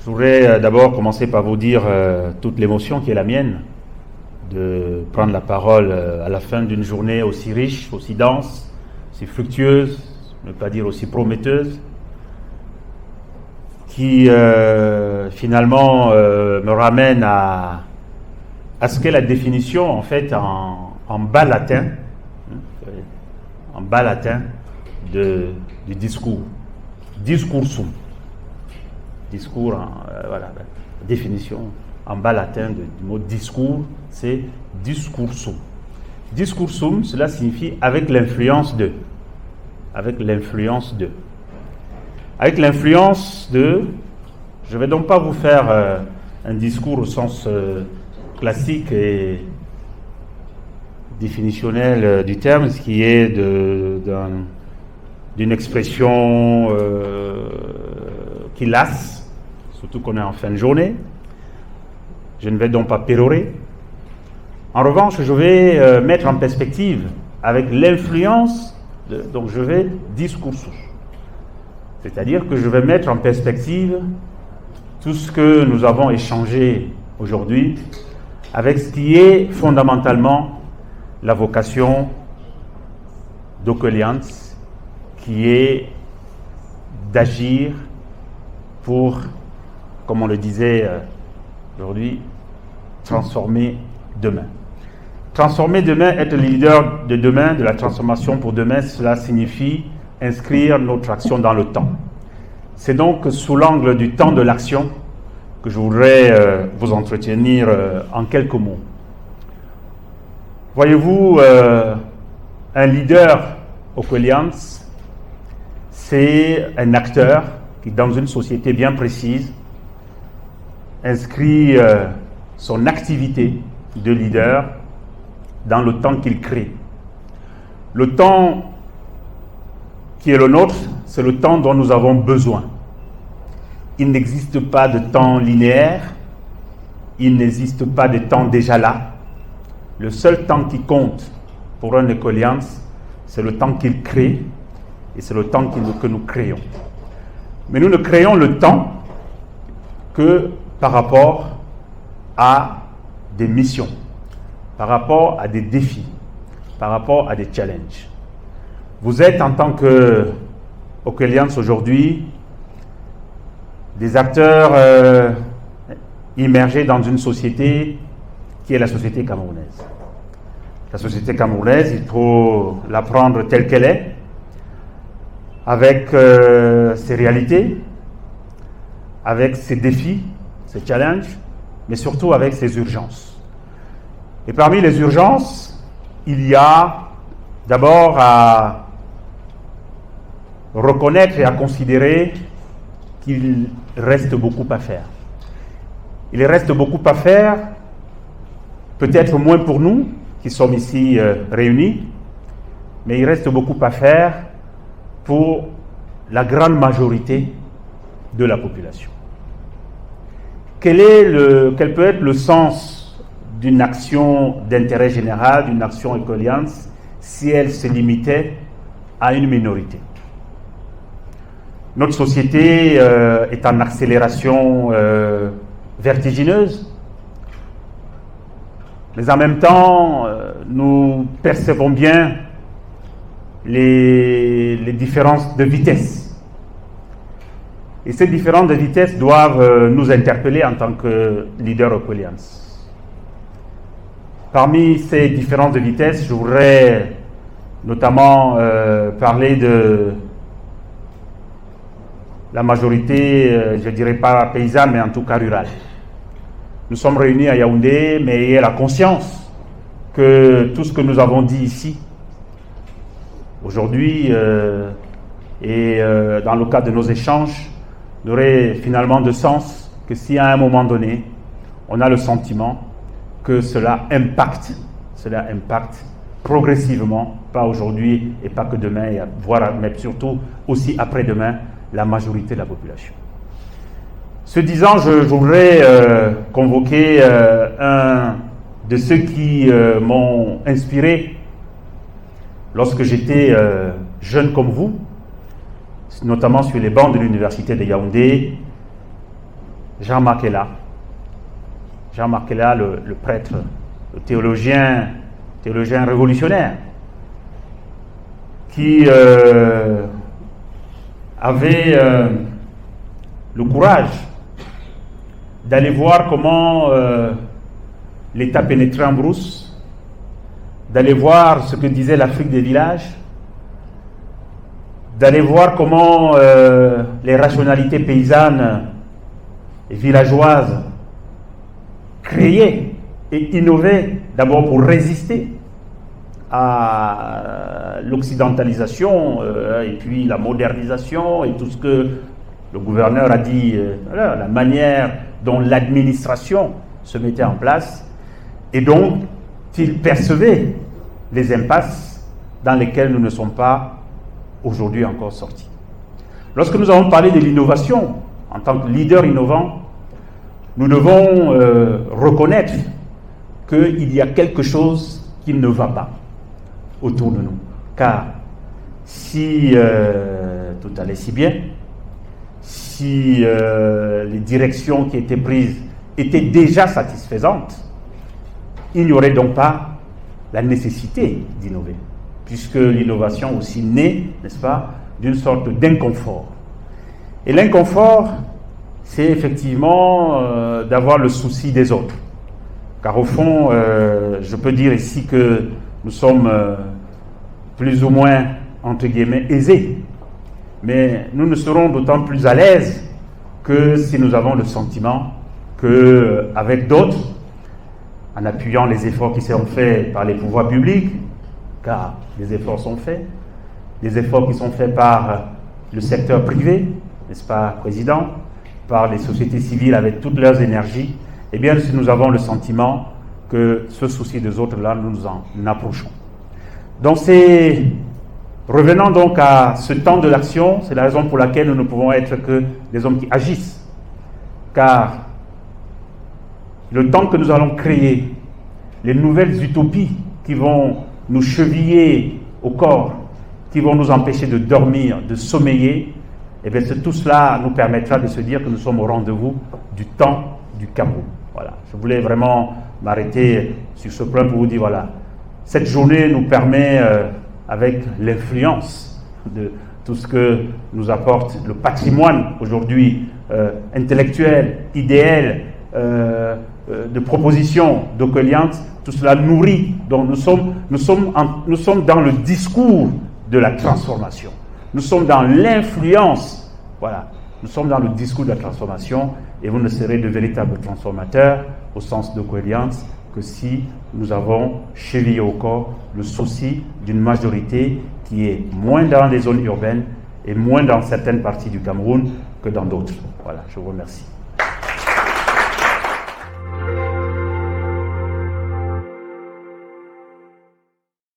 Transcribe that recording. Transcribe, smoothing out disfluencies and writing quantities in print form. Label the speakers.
Speaker 1: Je voudrais d'abord commencer par vous dire toute l'émotion qui est la mienne de prendre la parole à la fin d'une journée aussi riche, aussi dense, aussi fructueuse, ne pas dire aussi prometteuse, qui finalement me ramène à ce qu'est la définition en fait en bas latin, du discours, discursum. Discours, voilà, la définition en bas latin du mot discours, c'est discursum. Discursum, cela signifie avec l'influence de. Avec l'influence de. Avec l'influence de, je ne vais donc pas vous faire un discours au sens classique et définitionnel du terme, ce qui est d'une expression qui lasse, surtout qu'on est en fin de journée. Je ne vais donc pas pérorer. En revanche, je vais mettre en perspective avec l'influence donc je vais discourser. C'est-à-dire que je vais mettre en perspective tout ce que nous avons échangé aujourd'hui avec ce qui est fondamentalement la vocation d'Oecuelians, qui est d'agir pour, comme on le disait aujourd'hui, transformer demain. Transformer demain, être le leader de demain, de la transformation pour demain, cela signifie inscrire notre action dans le temps. C'est donc sous l'angle du temps de l'action que je voudrais vous entretenir en quelques mots. Voyez-vous, un leader Oecuelians, c'est un acteur qui, dans une société bien précise, inscrit son activité de leader dans le temps qu'il crée. Le temps qui est le nôtre, c'est le temps dont nous avons besoin. Il n'existe pas de temps linéaire, il n'existe pas de temps déjà là. Le seul temps qui compte pour un Oecuelians, c'est le temps qu'il crée et c'est le temps que nous créons. Mais nous ne créons le temps que par rapport à des missions, par rapport à des défis, par rapport à des challenges. Vous êtes en tant que Oecuelians aujourd'hui des acteurs immergés dans une société qui est la société camerounaise. La société camerounaise, il faut la prendre telle qu'elle est, avec ses réalités, avec ses défis, ses challenges, mais surtout avec ses urgences. Et parmi les urgences, il y a d'abord à reconnaître et à considérer qu'il reste beaucoup à faire. Il reste beaucoup à faire, peut-être moins pour nous qui sommes ici réunis, mais il reste beaucoup à faire pour la grande majorité de la population. Quel peut être le sens d'une action d'intérêt général, d'une action Oecuelians, si elle se limitait à une minorité? Notre société est en accélération vertigineuse, mais en même temps, nous percevons bien les différences de vitesse. Et ces différences de vitesse doivent nous interpeller en tant que leader Oecuelians. Parmi ces différences de vitesse, je voudrais notamment parler de la majorité, je ne dirais pas paysanne, mais en tout cas rurale. Nous sommes réunis à Yaoundé, mais ayez la conscience que tout ce que nous avons dit ici, aujourd'hui, et dans le cadre de nos échanges, n'aurait finalement de sens que si à un moment donné, on a le sentiment que cela impacte progressivement, pas aujourd'hui et pas que demain, voire, mais surtout aussi après-demain, la majorité de la population. Ce disant, je voudrais convoquer un de ceux qui m'ont inspiré lorsque j'étais jeune comme vous, notamment sur les bancs de l'université de Yaoundé, Jean Makela. Jean Makela, le prêtre, le théologien révolutionnaire, qui avait le courage d'aller voir comment l'État pénétrait en brousse, d'aller voir ce que disait l'Afrique des villages, d'aller voir comment les rationalités paysannes et villageoises créaient et innovaient d'abord pour résister à l'occidentalisation et puis la modernisation et tout ce que le gouverneur a dit, la manière dont l'administration se mettait en place, et donc il percevait les impasses dans lesquelles nous ne sommes pas aujourd'hui encore sortis. Lorsque nous avons parlé de l'innovation, en tant que leader innovant, nous devons reconnaître qu'il y a quelque chose qui ne va pas autour de nous. Car si tout allait si bien, si les directions qui étaient prises étaient déjà satisfaisantes, il n'y aurait donc pas la nécessité d'innover, puisque l'innovation aussi naît, n'est-ce pas, d'une sorte d'inconfort. Et l'inconfort, c'est effectivement d'avoir le souci des autres. Car au fond, je peux dire ici que nous sommes plus ou moins, entre guillemets, aisés. Mais nous ne serons d'autant plus à l'aise que si nous avons le sentiment qu'avec d'autres, en appuyant les efforts qui seront faits par les pouvoirs publics, car les efforts sont faits, les efforts qui sont faits par le secteur privé, n'est-ce pas, Président, par les sociétés civiles avec toutes leurs énergies, eh bien, si nous avons le sentiment que ce souci des autres-là, nous nous en approchons. Donc, revenons donc à ce temps de l'action, c'est la raison pour laquelle nous ne pouvons être que des hommes qui agissent. Car le temps que nous allons créer, les nouvelles utopies qui vont nous cheviller au corps, qui vont nous empêcher de dormir, de sommeiller, eh bien, tout cela nous permettra de se dire que nous sommes au rendez-vous du temps du Cameroun. Voilà. Je voulais vraiment m'arrêter sur ce point pour vous dire, voilà, cette journée nous permet, avec l'influence de tout ce que nous apporte le patrimoine aujourd'hui intellectuel, idéal, de propositions d'Occoliante, tout cela nourrit. Donc nous sommes dans le discours de la transformation. Nous sommes dans l'influence. Voilà. Nous sommes dans le discours de la transformation et vous ne serez de véritables transformateurs au sens d'Occoliante que si nous avons chevillé au corps le souci d'une majorité qui est moins dans les zones urbaines et moins dans certaines parties du Cameroun que dans d'autres. Voilà, je vous remercie.